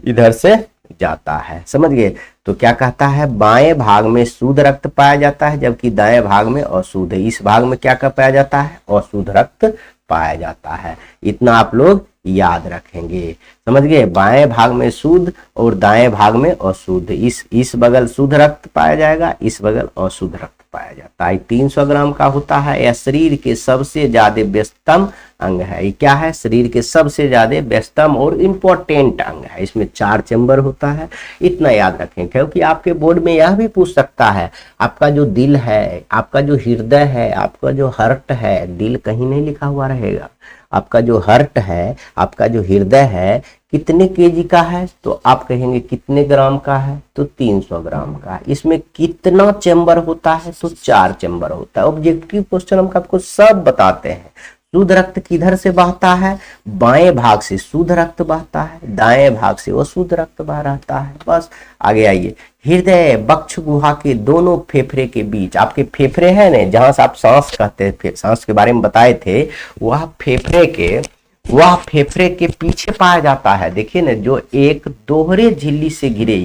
इधर से जाता है। समझ गए? तो क्या कहता है? बाएं भाग में शुद्ध रक्त पाया जाता है, जबकि दाएं भाग में अशुद्ध। इस भाग में क्या पाया जाता है? अशुद्ध रक्त पाया जाता है। इतना आप लोग याद रखेंगे। समझ गए? बाएं भाग में शुद्ध और दाएं भाग में अशुद्ध। इस बगल शुद्ध रक्त पाया जाएगा, इस बगल अशुद्ध रक्त पाया जाता है। 300 ग्राम का होता है। यह शरीर के सबसे ज्यादा व्यस्तम अंग है। ये क्या है? शरीर के सबसे ज्यादा व्यस्तम और इम्पोर्टेंट अंग है। इसमें 4 चैम्बर होता है। इतना याद रखें, क्योंकि आपके बोर्ड में यह भी पूछ सकता है, आपका जो दिल है, आपका जो हृदय है, आपका जो हार्ट है, दिल कहीं नहीं लिखा हुआ रहेगा। आपका जो हार्ट है, आपका जो हृदय है, कितने केजी का है? तो आप कहेंगे कितने ग्राम का है? तो 300 ग्राम का। इसमें कितना चैम्बर होता है? तो 4 चैम्बर होता है। ऑब्जेक्टिव क्वेश्चन हम आपको सब बताते हैं। शुद्ध रक्त किधर से बहता है? बाएं भाग से शुद्ध रक्त बहता है, दाएं भाग से अशुद्ध रक्त बह रहता है। बस आगे आइए। हृदय बक्ष गुहा के दोनों फेफड़े के बीच, आपके फेफड़े हैं ना, जहां से आप सांस कहते थे, सांस के बारे में बताए थे, वह फेफड़े के पीछे पाया जाता है। देखिए ना, जो एक दोहरे झिल्ली से घिरे,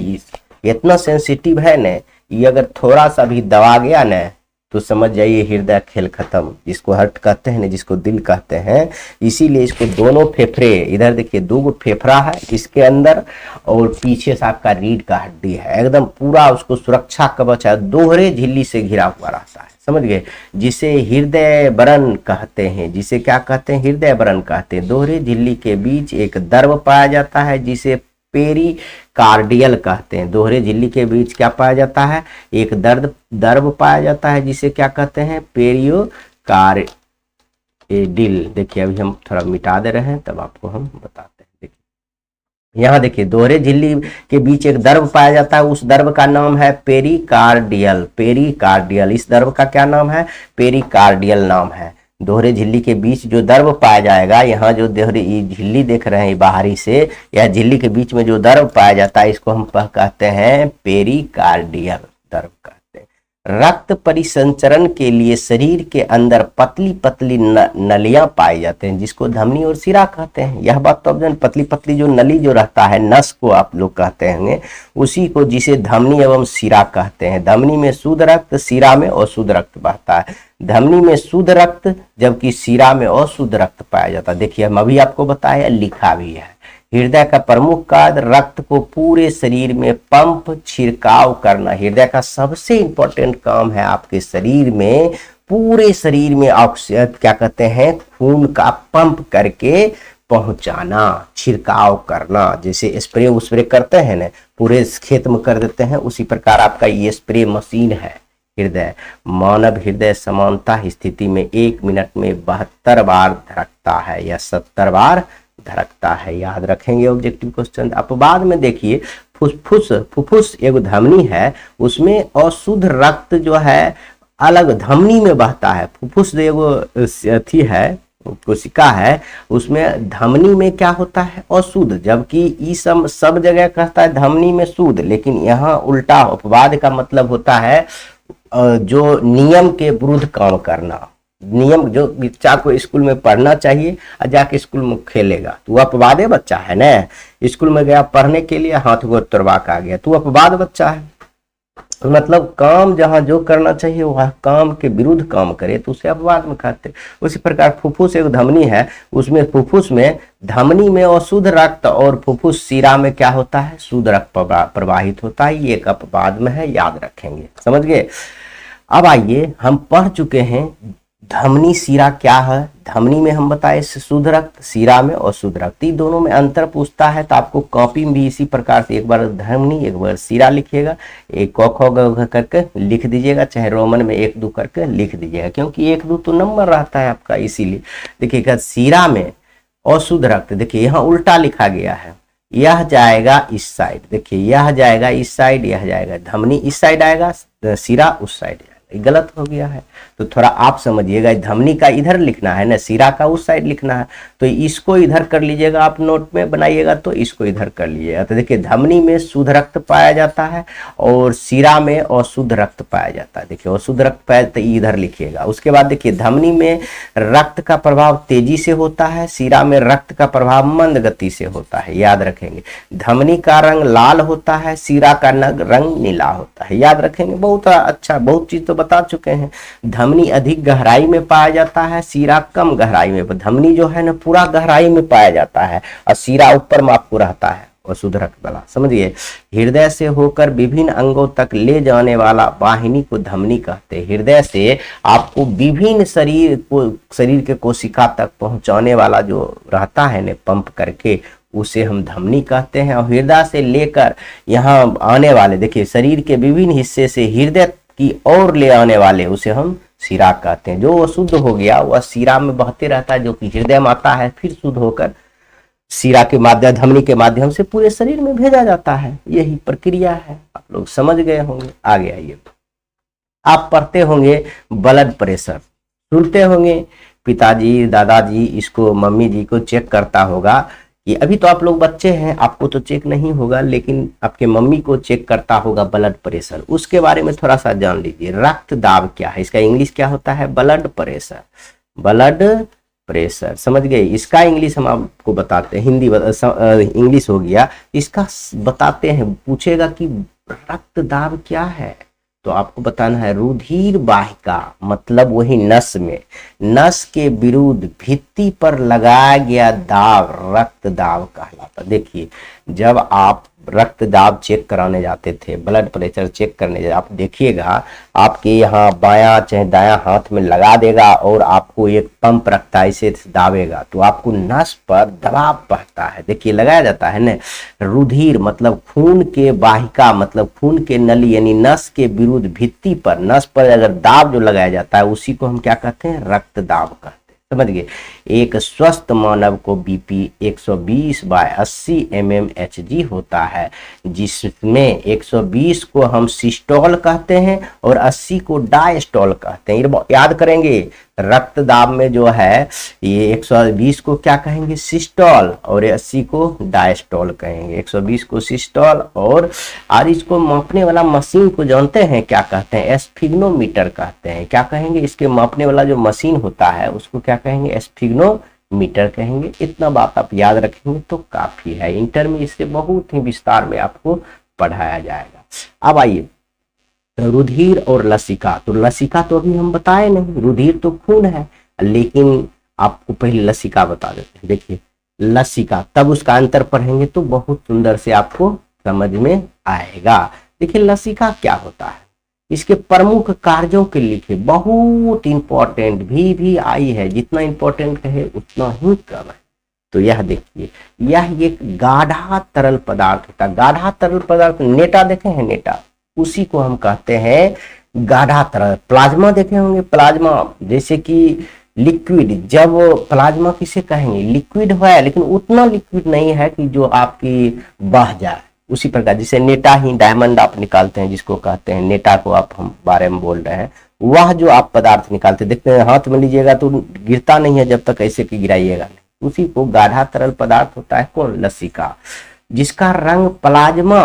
इतना सेंसिटिव है ना, ये अगर थोड़ा सा भी दबा गया ना तो समझ जाइए हृदय खेल खत्म। जिसको हार्ट कहते हैं ना, जिसको दिल कहते हैं, इसीलिए इसको दोनों फेफड़े, इधर देखिए 2 फेफड़ा है इसके अंदर, और पीछे से आपका रीढ़ का हड्डी है, एकदम पूरा उसको सुरक्षा कवच है, दोहरे झिल्ली से घिरा हुआ रहता है। समझ गए? जिसे हृदय वरण कहते हैं। जिसे क्या कहते हैं? हृदय वरण कहते हैं। दोहरे झिल्ली के बीच एक दर्व पाया जाता है, जिसे पेरिकार्डियल कहते हैं। दोहरे झिल्ली के बीच क्या पाया जाता है? एक दर्व पाया जाता है, जिसे क्या कहते हैं? पेरियोकार्डियल। देखिए अभी हम थोड़ा मिटा दे रहे हैं, तब आपको हम बताते हैं। देखिए यहाँ देखिए दोहरे झिल्ली के बीच एक द्रव पाया जाता है, उस द्रव का नाम है पेरिकार्डियल। पेरिकार्डियल, इस द्रव का क्या नाम है? पेरिकार्डियल नाम है। दोहरे झिल्ली के बीच जो द्रव पाया जाएगा, यहाँ जो दोहरी झिल्ली देख रहे हैं बाहरी से, यह झिल्ली के बीच में जो द्रव पाया जाता है इसको हम कहते हैं पेरिकार्डियल द्रव कहते हैं। रक्त परिसंचरण के लिए शरीर के अंदर पतली पतली नलियां पाए जाते हैं, जिसको धमनी और सिरा कहते हैं। यह बात तो अब पतली पतली जो नली जो रहता है, नस को आप लोग कहते हैं, उसी को जिसे धमनी एवं सिरा कहते हैं। धमनी में शुद्ध रक्त, सिरा में अशुद्ध रक्त बहता है। धमनी में शुद्ध रक्त जबकि सिरा में अशुद्ध रक्त पाया जाता है। देखिए हम अभी आपको बताया, लिखा भी है। हृदय का प्रमुख कार्य रक्त को पूरे शरीर में पंप छिड़काव करना। हृदय का सबसे इंपॉर्टेंट काम है आपके शरीर में, पूरे शरीर में ऑक्सीजन क्या कहते हैं, खून का पंप करके पहुंचाना, छिड़काव करना। जैसे स्प्रे करते हैं ना, पूरे खेत में कर देते हैं, उसी प्रकार आपका ये स्प्रे मशीन है हृदय। मानव हृदय समानता स्थिति में 1 मिनट में 72 बार धड़कता है या 70 बार धड़कता है। याद रखेंगे ऑब्जेक्टिव क्वेश्चन। अपवाद में देखिए फुफ्फुस एगो धमनी है, उसमें अशुद्ध रक्त जो है अलग धमनी में बहता है। फुफ्फुस एगो थी है, कोशिका है, उसमें धमनी में क्या होता है, अशुद्ध, जबकि ये सब जगह कहता है धमनी में शुद्ध, लेकिन यहाँ उल्टा। अपवाद का मतलब होता है जो नियम के विरुद्ध काम करना। नियम जो बच्चा को स्कूल में पढ़ना चाहिए और जाके स्कूल में खेलेगा, तो अपवादे बच्चा है ना। स्कूल में गया पढ़ने के लिए, हाथ गोड़ तोड़वा के आ गया, तो अपवाद बच्चा है। मतलब काम जहाँ जो करना चाहिए वह काम के विरुद्ध काम करे तो उसे अपवाद में कहते। उसी प्रकार फुफ्फुस एक धमनी है, उसमें फुफ्फुस में धमनी में अशुद्ध रक्त और फुफ्फुस सिरा में क्या होता है, शुद्ध रक्त प्रवाहित होता है। ये एक अपवाद में है, याद रखेंगे, समझ गए। अब आइए हम पढ़ चुके हैं धमनी सिरा क्या है। धमनी में हम बताए शुद्ध रक्त, सिरा में अशुद्ध रक्त। ये दोनों में अंतर पूछता है तो आपको कॉपी में भी इसी प्रकार से एक बार धमनी एक बार सिरा लिखिएगा, एक क ख ग करके लिख दीजिएगा, चाहे रोमन में 1 2 करके लिख दीजिएगा, क्योंकि 1 2 तो नंबर रहता है आपका, इसीलिए। देखिएगा सिरा में अशुद्ध रक्त, देखिए यहाँ उल्टा लिखा गया है, यह जाएगा इस साइड, देखिए यह जाएगा इस साइड, यह जाएगा धमनी इस साइड आएगा, सिरा उस साइड, गलत हो गया है। तो थोड़ा आप समझिएगा, धमनी का इधर लिखना है ना, सिरा का उस साइड लिखना है, तो इसको इधर कर लीजिएगा, आप नोट में बनाइएगा तो इसको इधर कर लीजिएगा। तो देखिए धमनी में शुद्ध रक्त पाया जाता है और सिरा में अशुद्ध रक्त पाया जाता है। देखिए अशुद्ध रक्त पाया तो इधर लिखिएगा। उसके बाद देखिए धमनी में रक्त का प्रभाव तेजी से होता है, सिरा में रक्त का प्रभाव मंद गति से होता है, याद रखेंगे। धमनी का रंग लाल होता है, सिरा का रंग नीला होता है, याद रखेंगे। बहुत अच्छा, बहुत चीज तो बता चुके हैं। धमनी अधिक गहराई में पाया जाता है, सिरा कम गहराई में। धमनी जो है ना पूरा गहराई में पाया जाता है और सिरा ऊपर में आपको रहता है अशुद्ध रक्त वाला, समझिए। हृदय से होकर विभिन्न अंगों तक ले जाने वाला वाहिनी को धमनी कहते हैं। हृदय से आपको विभिन्न शरीर के कोशिका तक पहुंचाने वाला जो रहता है ना पंप करके, उसे हम धमनी कहते हैं। और हृदय से लेकर यहाँ आने वाले, देखिए शरीर के विभिन्न हिस्से से हृदय की ओर ले आने वाले, उसे हम सिरा कहते हैं। जो अशुद्ध हो गया वह सिरा में बहते रहता है, जो कि हृदय में आता है, फिर शुद्ध होकर सिरा के माध्यम, धमनी के माध्यम से पूरे शरीर में भेजा जाता है। यही प्रक्रिया है, आप लोग समझ गए होंगे। आगे आइए, आप पढ़ते होंगे ब्लड प्रेशर, सुनते होंगे पिताजी दादाजी इसको मम्मी जी को चेक करता होगा कि अभी तो आप लोग बच्चे हैं, आपको तो चेक नहीं होगा, लेकिन आपके मम्मी को चेक करता होगा ब्लड प्रेशर। उसके बारे में थोड़ा सा जान लीजिए। रक्त दाब क्या है, इसका इंग्लिश क्या होता है, ब्लड प्रेशर। ब्लड प्रेशर समझ गए। इसका इंग्लिश हम आपको बताते हैं, हिंदी इंग्लिश हो गया, इसका बताते हैं। पूछेगा कि रक्त दाब क्या है, तो आपको बताना है रुधिर वाहिका, मतलब वही नस में, नस के विरुद्ध भित्ति पर लगाया गया दाब रक्त दाब कहलाता। देखिए जब आप रक्त दाब चेक कराने जाते थे, ब्लड प्रेशर चेक करने, आप देखिएगा आपके यहाँ बायां चाहे दायां हाथ में लगा देगा और आपको एक पंप रखता है, इसे दाबेगा तो आपको नस पर दबाव बढ़ता है। देखिए लगाया जाता है ना। रुधिर मतलब खून के वाहिका, मतलब खून के नली, यानी नस के विरुद्ध भित्ति पर, नस पर अगर दाब जो लगाया जाता है उसी को हम क्या कहते हैं, रक्त दाब कहते हैं। समझ गए। एक स्वस्थ मानव को बीपी 120/80 mmHg होता है, जिसमें 120 को हम सिस्टोल कहते हैं और 80 को डायस्टोल कहते हैं। ये याद करेंगे, रक्त दाब में जो है ये 120 को क्या कहेंगे, सिस्टोल, और 80 को डायस्टोल कहेंगे। 120 को सिस्टोल और इसको मापने वाला मशीन को जानते हैं क्या कहते हैं, एस्फिग्नोमीटर कहते हैं। क्या कहेंगे, इसके मापने वाला जो मशीन होता है उसको क्या कहेंगे, एस्फिग्नोमीटर कहेंगे। इतना बात आप याद रखेंगे तो काफी है। इंटर में इससे बहुत ही विस्तार में आपको पढ़ाया जाएगा। अब आइए रुधिर और लसिका। तो लसिका तो अभी हम बताए नहीं, रुधिर तो खून है, लेकिन आपको पहले लसिका बता देते हैं। देखिए लसिका, तब उसका अंतर पढ़ेंगे तो बहुत सुंदर से आपको समझ में आएगा। देखिए लसिका क्या होता है, इसके प्रमुख कार्यों के लिखे बहुत इंपॉर्टेंट भी आई है, जितना इंपॉर्टेंट है उतना ही कम है। तो यह देखिए, यह एक गाढ़ा तरल पदार्थ होता है। गाढ़ा तरल पदार्थ, नेटा देखे हैं, नेटा, उसी को हम कहते हैं गाढ़ा तरल। प्लाज्मा देखे होंगे, प्लाज्मा जैसे कि लिक्विड, जब प्लाज्मा किसे कहेंगे, लिक्विड है लेकिन उतना लिक्विड नहीं है कि जो आपकी बह जाए, उसी प्रकार जैसे नेटा ही, डायमंड आप निकालते हैं जिसको कहते हैं, नेटा को आप हम बारे में बोल रहे हैं, वह जो आप पदार्थ निकालते हैं, देखते हैं हाथ में लीजिएगा तो गिरता नहीं है जब तक ऐसे कि गिराइएगा नहीं, उसी को गाढ़ा तरल पदार्थ होता है कौन, लसिका, जिसका रंग प्लाज्मा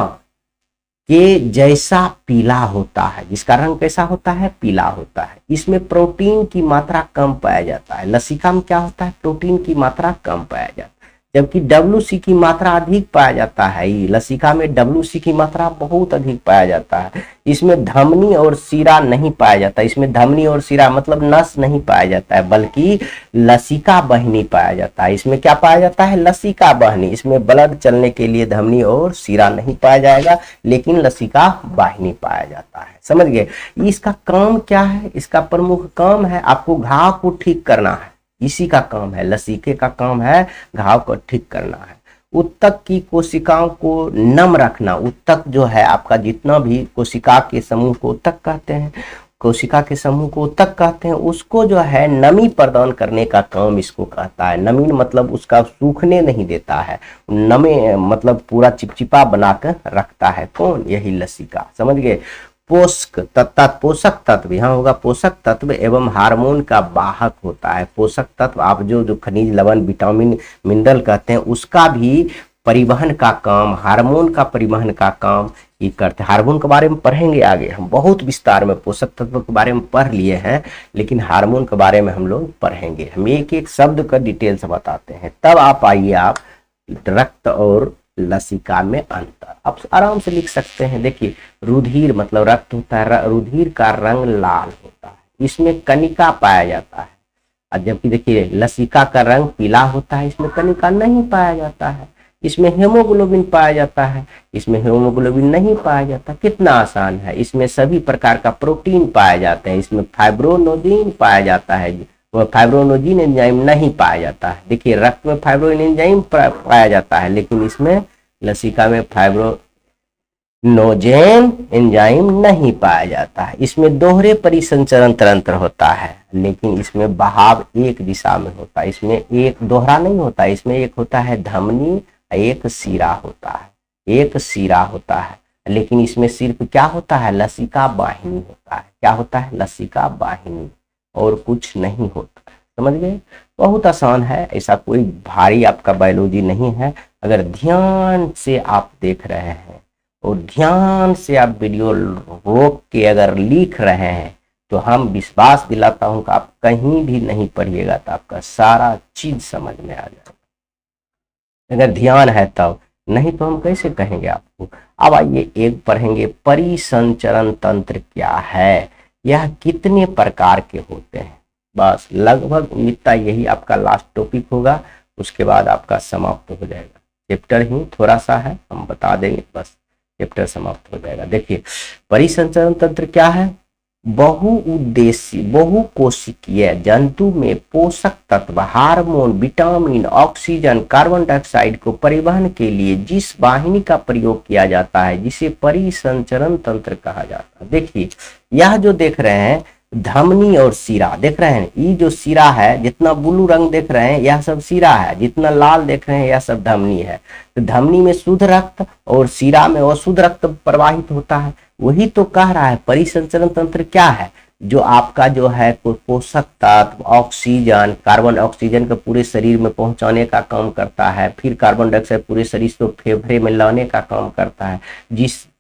के जैसा पीला होता है। जिसका रंग कैसा होता है, पीला होता है। इसमें प्रोटीन की मात्रा कम पाया जाता है। लसिका में क्या होता है, प्रोटीन की मात्रा कम पाया जाता है, जबकि WC की मात्रा अधिक पाया जाता है। लसिका में WC की मात्रा बहुत अधिक पाया जाता है। इसमें धमनी और सीरा नहीं पाया जाता। इसमें धमनी और सीरा मतलब नस नहीं पाया जाता है, बल्कि लसिका बहनी पाया जाता है। इसमें क्या पाया जाता है, लसिका बहनी। इसमें ब्लड चलने के लिए धमनी और सीरा नहीं पाया जाएगा, लेकिन लसिका वाहिनी पाया जाता है। समझ गए। इसका काम क्या है, इसका प्रमुख काम है आपको घाव को ठीक करना है, इसी का काम है, लसिके का काम है घाव को ठीक करना है। उत्तक की कोशिकाओं को नम रखना। उत्तक जो है आपका, जितना भी कोशिका के समूह को उत्तक कहते हैं, कोशिका के समूह को उत्तक कहते हैं, उसको जो है नमी प्रदान करने का काम इसको कहता है। नमी मतलब उसका सूखने नहीं देता है, नमे मतलब पूरा चिपचिपा बनाकर रखता है कौन, यही लसिका। समझ गए। पोषक तत्व, यहाँ होगा पोषक तत्व एवं हार्मोन का वाहक होता है। पोषक तत्व आप जो खनिज लवण विटामिन मिनरल कहते हैं, उसका भी परिवहन का काम, हार्मोन का परिवहन का काम ये करते हैं। हार्मोन के बारे में पढ़ेंगे आगे, हम बहुत विस्तार में पोषक तत्व के बारे में पढ़ लिए हैं, लेकिन हार्मोन के बारे में हम लोग पढ़ेंगे। हम एक एक शब्द का डिटेल से बताते हैं, तब आप आइए आप रक्त और लसिका में अंतर आप आराम से लिख सकते हैं। देखिए रुधिर मतलब रक्त होता है, रुधिर का रंग लाल होता है, इसमें कणिका पाया जाता है। और जबकि देखिए लसिका का रंग पीला होता है, इसमें कणिका नहीं पाया जाता है। इसमें हेमोग्लोबिन पाया जाता है, इसमें हेमोग्लोबिन नहीं पाया जाता। कितना आसान है। इसमें सभी प्रकार का प्रोटीन पाए जाते हैं, इसमें फाइब्रोनोजिन पाया जाता है, वो फाइब्रोनोजिन एंजाइम नहीं पाया जाता है। देखिए रक्त में फाइब्रोइन एंजाइम पाया जाता है, लेकिन इसमें लसिका में फाइब्रोनोजेन एंजाइम नहीं पाया जाता है। इसमें दोहरे परिसंचरण तंत्र होता है, लेकिन इसमें बहाव एक दिशा में होता है। इसमें एक दोहरा नहीं होता, इसमें एक होता है धमनी, एक सीरा होता है, एक सीरा होता है, लेकिन इसमें सिर्फ क्या होता है, लसिका वाहिनी होता है। क्या होता है, लसिका वाहिनी, और कुछ नहीं होता। समझ गए। बहुत आसान है, ऐसा कोई भारी आपका बायोलॉजी नहीं है। अगर ध्यान से आप देख रहे हैं और ध्यान से आप वीडियो रोक के अगर लिख रहे हैं, तो हम विश्वास दिलाता हूं कि आप कहीं भी नहीं पढ़िएगा तो आपका सारा चीज समझ में आ जाएगा, अगर ध्यान है तब, नहीं तो हम कैसे कहेंगे आपको। अब आइए एक पढ़ेंगे, परिसंचरण तंत्र क्या है, यह कितने प्रकार के होते हैं। बस लगभग इतना यही आपका लास्ट टॉपिक होगा, उसके बाद आपका समाप्त हो जाएगा। चैप्टर ही थोड़ा सा है, हम बता देंगे, बस चैप्टर समाप्त हो जाएगा। देखिए परिसंचरण तंत्र क्या है, बहुउद्देशीय बहुकोशिकीय जंतु में पोषक तत्व, hormone, vitamin, oxygen, carbon dioxide को परिवहन के लिए जिस वाहिनी का प्रयोग किया जाता है, जिसे परिसंचरण तंत्र कहा जाता है। देखिए यह जो देख रहे हैं धमनी और शिरा देख रहे हैं, ये जो शिरा है, जितना ब्लू रंग देख रहे हैं यह सब शिरा है, जितना लाल देख रहे हैं यह सब धमनी है। तो धमनी में शुद्ध रक्त और शिरा में अशुद्ध रक्त प्रवाहित होता है। वही तो कह रहा है परिसंचरण तंत्र क्या है, जो आपका जो है पोषक तत्व ऑक्सीजन, कार्बन ऑक्सीजन को पूरे शरीर में पहुंचाने का काम करता है, फिर कार्बन डाइऑक्साइड पूरे शरीर को फेफड़े में लाने का काम करता है।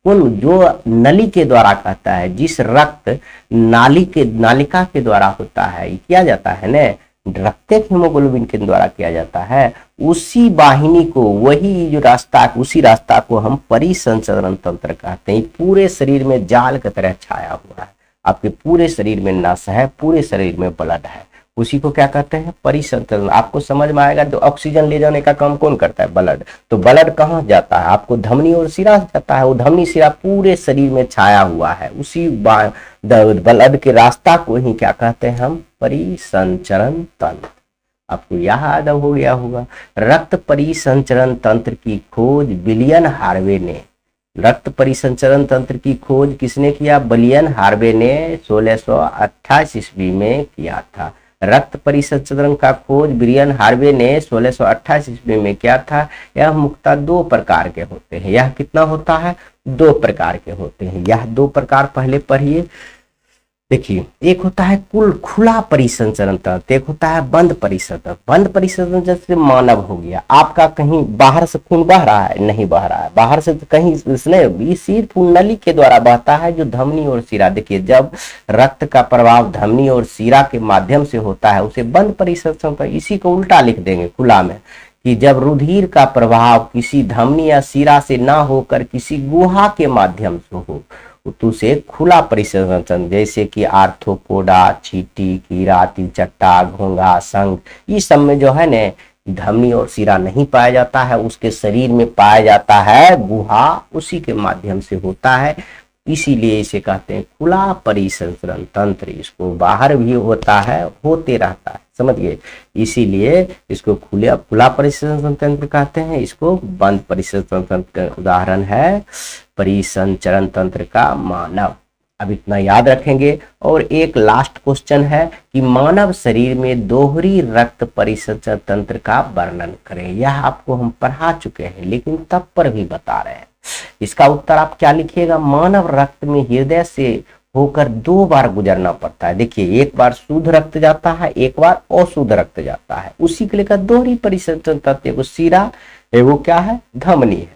जो नली के द्वारा कहता है, जिस रक्त नालिका के द्वारा होता है, ये किया जाता है न रक्तिक हीमोग्लोबिन के द्वारा किया जाता है, उसी वाहिनी को, वही जो रास्ता, उसी रास्ता को हम परिसंचरण तंत्र कहते हैं। पूरे शरीर में जाल की तरह छाया हुआ है, आपके पूरे शरीर में नस है, पूरे शरीर में ब्लड है, उसी को क्या कहते हैं परिसंचरण। आपको समझ में आएगा। तो ऑक्सीजन ले जाने का काम कौन करता है, ब्लड। तो ब्लड कहाँ जाता है, आपको धमनी और शिरा जाता है, वो धमनी शिरा पूरे शरीर में छाया हुआ है, उसी ब्लड के रास्ता को ही क्या कहते हैं हम परिसंचरण तंत्र। आपको याद हो गया होगा। रक्त परिसंचरण तंत्र की खोज विलियम हार्वे ने, रक्त परिसंचरण तंत्र की खोज किसने किया, विलियम हार्वे ने 1628 ईस्वी में किया था। रक्त परिसंचरण का खोज विलियम हार्वे ने 1628 ईस्वी में किया था। यह मुख्यतः दो प्रकार के होते हैं। यह कितना होता है, दो प्रकार के होते हैं। यह दो प्रकार पहले पढ़िए, देखिए। एक होता है कुल खुला परिसंचरण तंत्र, एक होता है बंद परिसंचरण। बंद परिसंचरण जैसे मानव हो गया, आपका कहीं बाहर से खून बह रहा है, नहीं बह रहा है बाहर से, तो कहीं इसने सिर्फ नली के द्वारा बहता है, जो धमनी और शिरा। देखिए जब रक्त का प्रवाह धमनी और शिरा के माध्यम से होता है, उसे बंद परिसंचरण। तो इसी को उल्टा लिख देंगे खुला में, कि जब रुधिर का प्रभाव किसी धमनी या शिरा से ना होकर किसी गुहा के माध्यम से हो, तो उसे खुला परिसंचरण। जैसे कि आर्थ्रोपोडा, चींटी, कीड़ा, तिलचट्टा, घोंघा, शंख, इस सब में जो है न धमनी और शिरा नहीं पाया जाता है, उसके शरीर में पाया जाता है गुहा, उसी के माध्यम से होता है। इसीलिए इसे कहते हैं खुला परिसंचरण तंत्र। इसको बाहर भी होता है, होते रहता है, समझ गए। इसीलिए इसको खुला परिसंचरण तंत्र कहते हैं, इसको बंद परिसंचरण तंत्र का उदाहरण है परिसंचरण तंत्र का मानव। अब इतना याद रखेंगे। और एक लास्ट क्वेश्चन है कि मानव शरीर में दोहरी रक्त परिसंचरण तंत्र का वर्णन करें। यह आपको हम पढ़ा चुके हैं, लेकिन तब पर भी बता रहे हैं। इसका उत्तर आप क्या लिखिएगा, मानव रक्त में हृदय से होकर दो बार गुजरना पड़ता है। देखिए एक बार शुद्ध रक्त जाता है, एक बार अशुद्ध रक्त जाता है, उसी के लिए दोहरी परिसंचरण तंत्र। एगो शिरा, एगो क्या है धमनी है,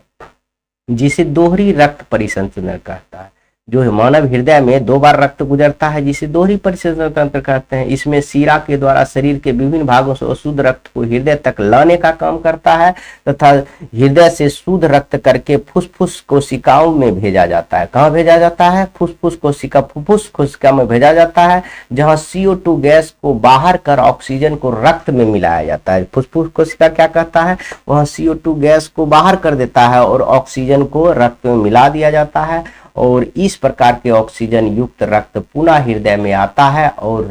जिसे दोहरी रक्त परिसंचरण कहता है। जो मानव हृदय में दो बार रक्त गुजरता है, जिसे दोहरी परिसंचरण तंत्र कहते हैं। इसमें शिरा के द्वारा शरीर के विभिन्न भागों से अशुद्ध रक्त को हृदय तक लाने का काम करता है, तथा हृदय से शुद्ध रक्त करके फुफ्फुस कोशिकाओं में भेजा जाता है। कहाँ भेजा जाता है, फुफ्फुस कोशिका में भेजा जाता है, जहाँ CO2 गैस को बाहर कर ऑक्सीजन को रक्त में मिलाया जाता है। फुफ्फुस कोशिका क्या कहता है, वहाँ CO2 गैस को बाहर कर देता है और ऑक्सीजन को रक्त में मिला दिया जाता है, और इस प्रकार के ऑक्सीजन युक्त रक्त पुनः हृदय में आता है, और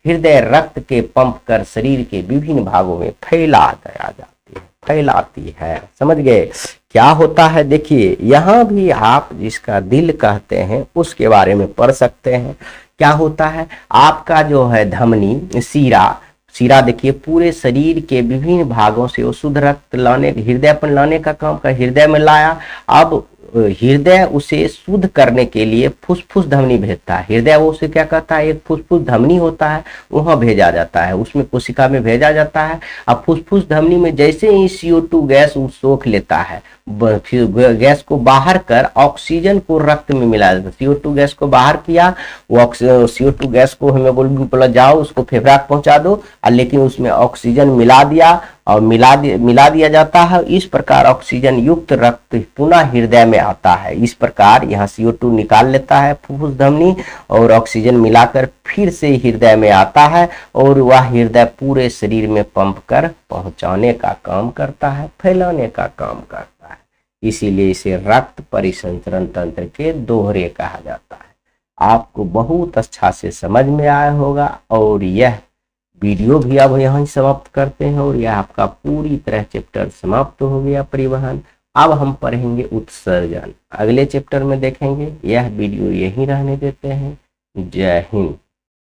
हृदय रक्त के पंप कर शरीर के विभिन्न भागों में फैलाती है। समझ गए क्या होता है। देखिए यहाँ भी आप जिसका दिल कहते हैं उसके बारे में पढ़ सकते हैं। क्या होता है, आपका जो है धमनी शिरा देखिए पूरे शरीर के विभिन्न भागों से वो शुद्ध रक्त लाने, हृदय पर लाने का काम कर, हृदय में लाया। अब हृदय उसे शुद्ध करने के लिए फुफ्फुस धमनी भेजता है। हृदय वो उसे क्या कहता है, एक फुफ्फुस धमनी होता है, वहां भेजा जाता है, उसमें कोशिका में भेजा जाता है। अब फुफ्फुस धमनी में जैसे ही CO2 गैस सोख लेता है, फिर गैस को बाहर कर ऑक्सीजन को रक्त में मिला देता है। CO2 गैस को बाहर किया, वो CO2 गैस को हीमोग्लोबिन प्लस जाओ उसको फेफड़ा पहुंचा दो, लेकिन उसमें ऑक्सीजन मिला दिया और मिला दिया जाता है। इस प्रकार ऑक्सीजन युक्त रक्त पुनः हृदय में आता है। इस प्रकार यहाँ CO2 निकाल लेता है फुफ्फुस धमनी और ऑक्सीजन मिलाकर फिर से हृदय में आता है, और वह हृदय पूरे शरीर में पंप कर पहुंचाने का काम करता है, फैलाने का काम करता है। इसीलिए इसे रक्त परिसंचरण तंत्र के दोहरे कहा जाता है। आपको बहुत अच्छा से समझ में आया होगा। और यह वीडियो भी अब यहाँ समाप्त करते हैं, और यह आपका पूरी तरह चैप्टर समाप्त हो गया परिवहन। अब हम पढ़ेंगे उत्सर्जन, अगले चैप्टर में देखेंगे। यह वीडियो यहीं रहने देते हैं। जय हिंद।